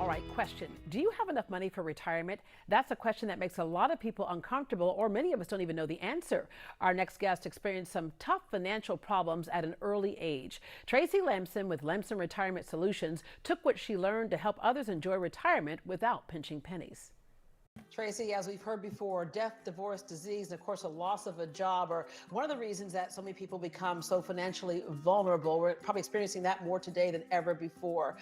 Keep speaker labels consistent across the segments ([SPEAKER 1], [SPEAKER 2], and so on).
[SPEAKER 1] All right, question. Do you have enough money for retirement? That's a question that makes a lot of people uncomfortable, or many of us don't even know the answer. Our next guest experienced some tough financial problems at an early age. Tracy Lamson with Lamson Retirement Solutions took what she learned to help others enjoy retirement without pinching pennies.
[SPEAKER 2] Tracy, as we've heard before, death, divorce, disease, and of course, a loss of a job are one of the reasons that so many people become so financially vulnerable. We're probably experiencing that more today than ever before.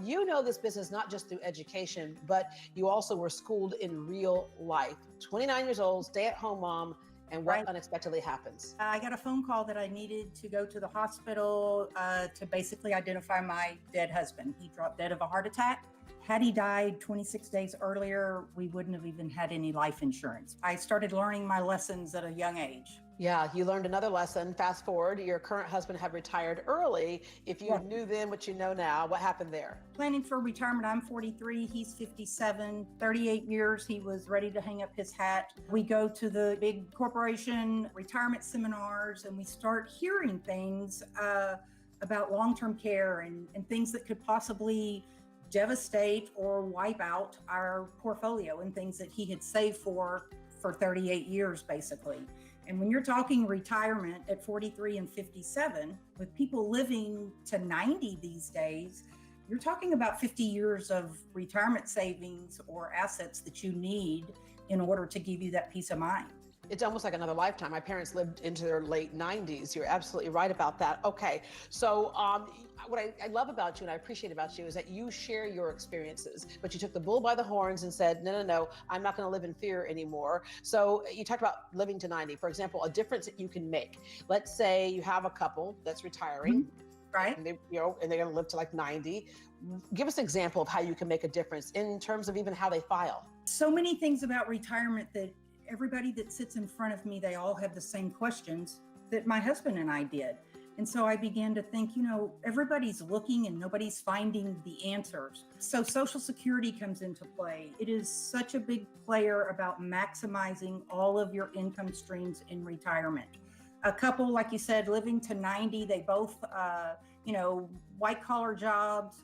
[SPEAKER 2] You know this business not just through education, but you also were schooled in real life. 29 years old, stay-at-home mom, and what unexpectedly happens?
[SPEAKER 3] I got a phone call that I needed to go to the hospital to basically identify my dead husband. He dropped dead of a heart attack. Had he died 26 days earlier, we wouldn't have even had any life insurance. I started learning my lessons at a young age.
[SPEAKER 2] Yeah, you learned another lesson. Fast forward, your current husband had retired early. If you knew then what you know now, what happened there?
[SPEAKER 3] Planning for retirement, I'm 43, he's 57, 38 years, he was ready to hang up his hat. We go to the big corporation retirement seminars and we start hearing things about long-term care and things that could possibly devastate or wipe out our portfolio and things that he had saved for 38 years, basically. And when you're talking retirement at 43 and 57, with people living to 90 these days, you're talking about 50 years of retirement savings or assets that you need in order to give you that peace of mind.
[SPEAKER 2] It's almost like another lifetime. My parents lived into their late 90s. You're absolutely right about that. Okay, so what I love about you and I appreciate about you is that you share your experiences, but you took the bull by the horns and said, no, I'm not gonna live in fear anymore. So you talked about living to 90. For example, a difference that you can make. Let's say you have a couple that's retiring.
[SPEAKER 3] Mm-hmm. Right.
[SPEAKER 2] And they're going to live to like 90. Give us an example of how you can make a difference in terms of even how they file.
[SPEAKER 3] So many things about retirement that everybody that sits in front of me, they all have the same questions that my husband and I did. And so I began to think, everybody's looking and nobody's finding the answers. So Social Security comes into play. It is such a big player about maximizing all of your income streams in retirement. A couple, like you said, living to 90, they both, white collar jobs.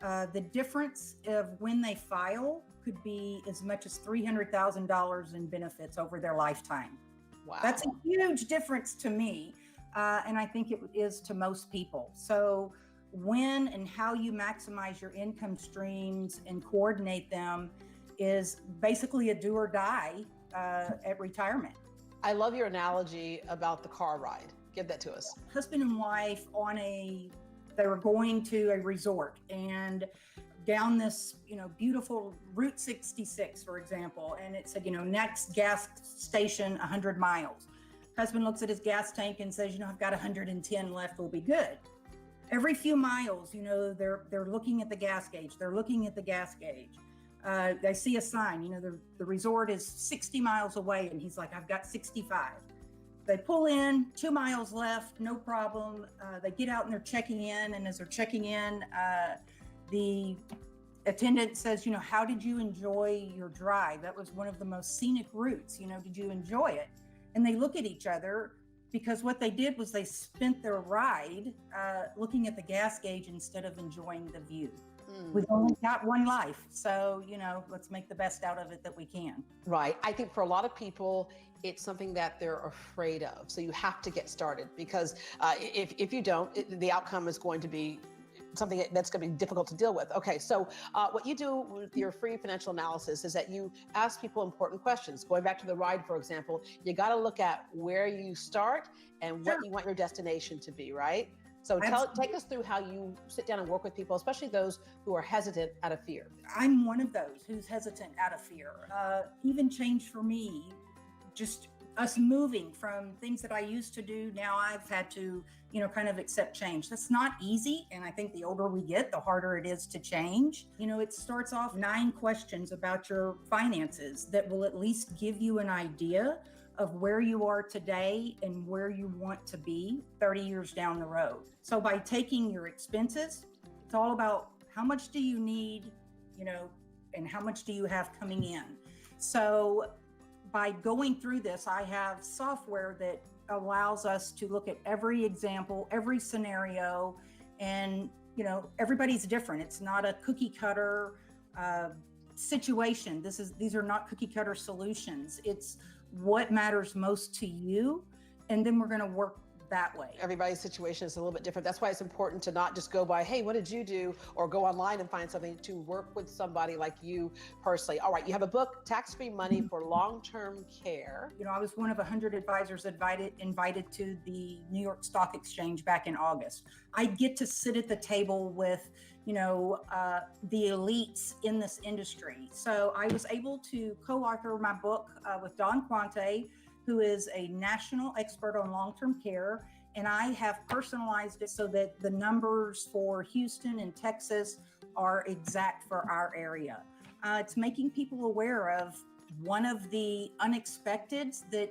[SPEAKER 3] The difference of when they file could be as much as $300,000 in benefits over their lifetime.
[SPEAKER 2] Wow.
[SPEAKER 3] That's a huge difference to me. And I think it is to most people. So when and how you maximize your income streams and coordinate them is basically a do or die at retirement.
[SPEAKER 2] I love your analogy about the car ride. Give that to us.
[SPEAKER 3] Husband and wife they were going to a resort and down this, beautiful Route 66, for example, and it said, next gas station 100 miles. Husband looks at his gas tank and says, I've got 110 left, we'll be good. Every few miles, they're looking at the gas gauge. They're looking at the gas gauge. They see a sign, the resort is 60 miles away, and he's like, I've got 65. They pull in, 2 miles left, no problem. They get out and they're checking in. And as they're checking in, the attendant says, how did you enjoy your drive? That was one of the most scenic routes. Did you enjoy it? And they look at each other because what they did was they spent their ride looking at the gas gauge instead of enjoying the view. We've only got one life. So, let's make the best out of it that we can.
[SPEAKER 2] Right. I think for a lot of people, it's something that they're afraid of. So you have to get started because if you don't, the outcome is going to be something that's going to be difficult to deal with. Okay, so what you do with your free financial analysis is that you ask people important questions. Going back to the ride, for example, you got to look at where you start and what you want your destination to be, right? So take us through how you sit down and work with people, especially those who are hesitant out of fear.
[SPEAKER 3] I'm one of those who's hesitant out of fear. Even change for me, just us moving from things that I used to do. Now I've had to, kind of accept change. That's not easy. And I think the older we get, the harder it is to change. It starts off 9 questions about your finances that will at least give you an idea of where you are today and where you want to be 30 years down the road. So by taking your expenses, it's all about how much do you need, and how much do you have coming in. So by going through this, I have software that allows us to look at every example, every scenario, and everybody's different. It's not a cookie cutter situation. These are not cookie cutter solutions. It's what matters most to you, and then we're going to work that way.
[SPEAKER 2] Everybody's situation is a little bit different. That's why it's important to not just go by, hey, what did you do? Or go online and find something, to work with somebody like you personally. All right, you have a book, Tax-Free Money for Long-Term Care.
[SPEAKER 3] You know, I was one of 100 advisors invited to the New York Stock Exchange back in August. I get to sit at the table with, you know, the elites in this industry. So I was able to co-author my book with Don Quante, who is a national expert on long-term care. And I have personalized it so that the numbers for Houston and Texas are exact for our area. It's making people aware of one of the unexpecteds that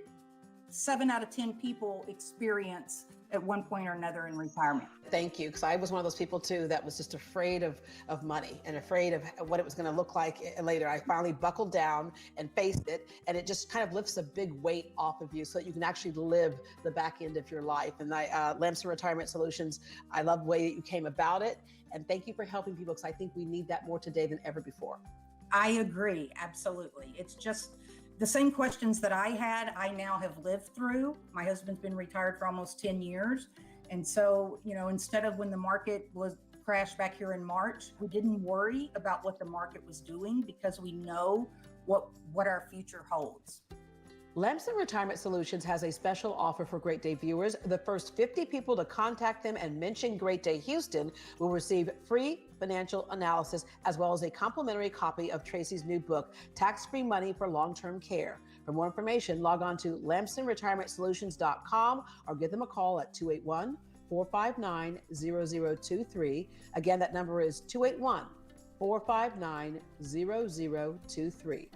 [SPEAKER 3] 7 out of 10 people experience at one point or another in retirement.
[SPEAKER 2] Thank you, because I was one of those people too that was just afraid of money and afraid of what it was going to look like later. I finally buckled down and faced it, and it just kind of lifts a big weight off of you so that you can actually live the back end of your life. And Lamson Retirement Solutions, I love the way that you came about it, and thank you for helping people, because I think we need that more today than ever before.
[SPEAKER 3] I agree, absolutely. It's just the same questions that I had, I now have lived through. My husband's been retired for almost 10 years. And so, you know, instead of when the market was crashed back here in March, we didn't worry about what the market was doing because we know what our future holds.
[SPEAKER 2] Lamson Retirement Solutions has a special offer for Great Day viewers. The first 50 people to contact them and mention Great Day Houston will receive free financial analysis, as well as a complimentary copy of Tracy's new book, Tax-Free Money for Long-Term Care. For more information, log on to LamsonRetirementSolutions.com or give them a call at 281-459-0023. Again, that number is 281-459-0023.